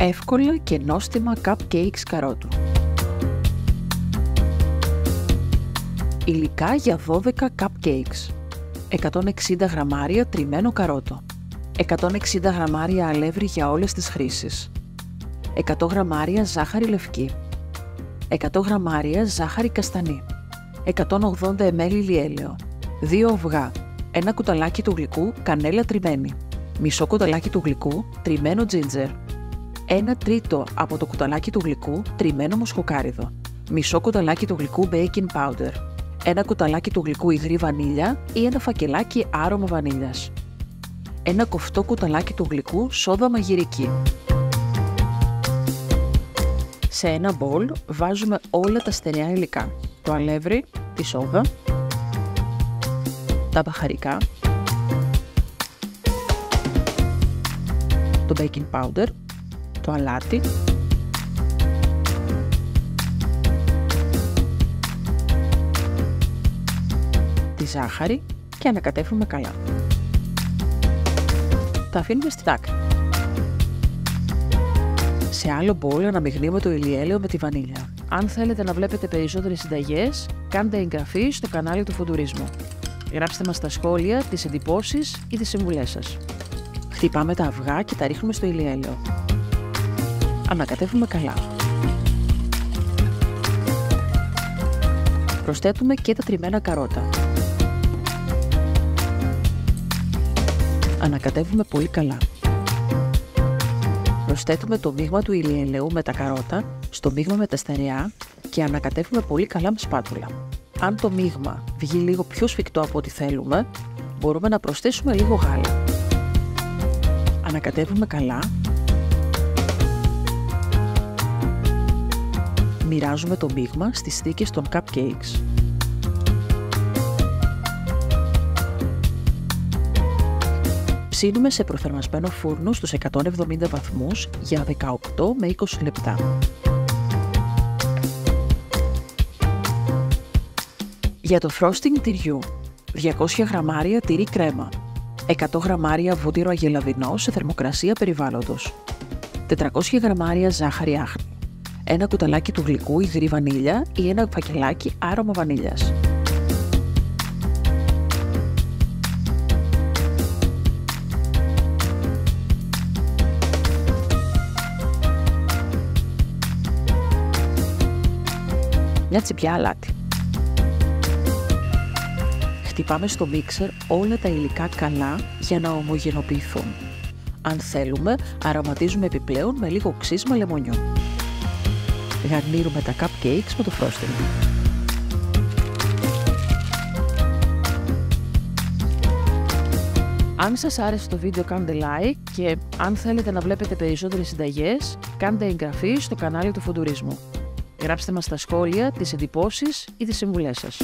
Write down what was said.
Εύκολα και νόστιμα cupcakes καρότου. Υλικά για 12 cupcakes. 160 γραμμάρια τριμμένο καρότο. 160 γραμμάρια αλεύρι για όλες τις χρήσεις. 100 γραμμάρια ζάχαρη λευκή. 100 γραμμάρια ζάχαρη καστανή. 180 ml ηλιέλαιο. 2 αυγά. 1 κουταλάκι του γλυκού κανέλα τριμμένη. Μισό κουταλάκι του γλυκού τριμμένο ginger. 1 τρίτο από το κουταλάκι του γλυκού τριμμένο μοσχοκάριδο. Μισό κουταλάκι του γλυκού baking powder. 1 κουταλάκι του γλυκού υγρή βανίλια ή ένα φακελάκι άρωμα βανίλιας. 1 κοφτό κουταλάκι του γλυκού σόδα μαγειρική. Σε ένα μπολ βάζουμε όλα τα στερεά υλικά. Το αλεύρι, τη σόδα, τα μπαχαρικά, το baking powder, το αλάτι, τη ζάχαρη και ανακατεύουμε καλά. Τα αφήνουμε στην άκρη. Σε άλλο μπολ αναμειγνύουμε το ηλιέλαιο με τη βανίλια. Αν θέλετε να βλέπετε περισσότερες συνταγές, κάντε εγγραφή στο κανάλι του Φοντουρισμού. Γράψτε μας στα σχόλια τις εντυπώσεις ή τις συμβουλές σας. Χτυπάμε τα αυγά και τα ρίχνουμε στο ηλιέλαιο. Ανακατεύουμε καλά. Προσθέτουμε και τα τριμμένα καρότα. Ανακατεύουμε πολύ καλά. Προσθέτουμε το μείγμα του ηλιελαίου με τα καρότα στο μείγμα με τα στερεά και ανακατεύουμε πολύ καλά με σπάτουλα. Αν το μείγμα βγει λίγο πιο σφιχτό από ό,τι θέλουμε, μπορούμε να προσθέσουμε λίγο γάλα. Ανακατεύουμε καλά. Μοιράζουμε το μείγμα στις θήκες των cupcakes. Ψήνουμε σε προθερμασμένο φούρνο στους 170 βαθμούς για 18 με 20 λεπτά. Για το frosting τυριού, 200 γραμμάρια τυρί κρέμα, 100 γραμμάρια βούτυρο αγελαδινό σε θερμοκρασία περιβάλλοντος, 400 γραμμάρια ζάχαρη άχνη, 1 κουταλάκι του γλυκού υγρή βανίλια ή ένα φακελάκι άρωμα βανίλιας. Μια τσιπιά αλάτι. Χτυπάμε στο μίξερ όλα τα υλικά καλά για να ομογενοποιηθούν. Αν θέλουμε, αρωματίζουμε επιπλέον με λίγο ξύσμα λεμονιού. Γαρνίρουμε τα cupcakes με το frosting. Αν σας άρεσε το βίντεο κάντε like και αν θέλετε να βλέπετε περισσότερες συνταγές, κάντε εγγραφή στο κανάλι του Φοντουρισμού. Γράψτε μας στα σχόλια τις εντυπώσεις ή τις συμβουλές σας.